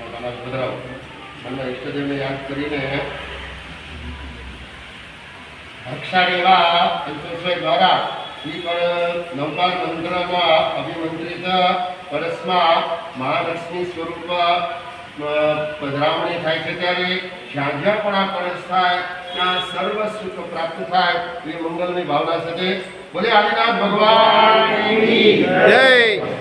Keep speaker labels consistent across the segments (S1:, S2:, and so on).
S1: તમારે પધરાવો મને ઈષ્ટદેવને યાદ કરીને હક્ષારેવા પંચોત્સવ દ્વારા શ્રી પર નવકાર મંત્રમાં અભિમંત્રિત પરસ્મા મહાલક્ષ્મી સ્વરૂપ પધરામણી થાય છે ત્યારે જ્યાં જ્યાં પણ આ પરસ થાય ત્યાં સર્વ સુખ પ્રાપ્ત થાય એ મંગલની ભાવના સાથે બોલે આદિનાથ ભગવાનની જય.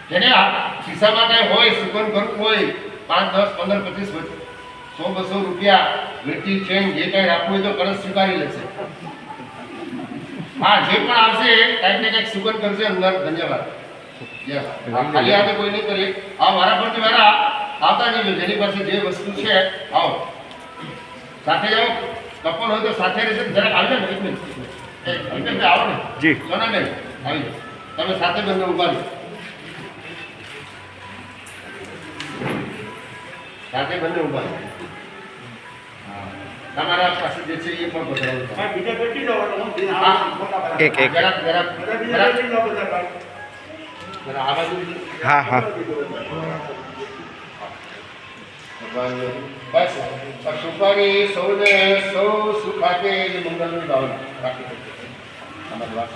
S1: જેને ખિસ્સામાં કાંઈ હોય સુકન કરવું હોય 5, 10, 15, 25, 100, 200 રૂપિયા વીટી ચેન જે કાંઈ રાખવું હોય તો કળશ સ્વીકારી લેશે. હા, જે પણ આવશે કાંઈક ને કાંઈક સુકન કરશે અંદર. ધન્યવાદ. ખાલી હાથે કોઈ નહીં કરીએ. આ મારા પરથી મારા આવતા જજો. જેની પાસે જે વસ્તુ છે આવો સાથે જાઓ. કપલ હોય તો સાથે રહેશે. જરાક આવી જાવ. એક મિનિટ આવો ને જી. સોનાબેન આવી જાઓ. તમે સાથે બંને ઉભા રહો. સાથે બંને ઉભા રહો. તમારા પાસે જે છે એ પણ બતાવો. એક જરાક હા હા બસ સુખાની સૌને સૌ સુખ આપે એ મંગલની ભાવના રાખી શકીએ. અમારી વાત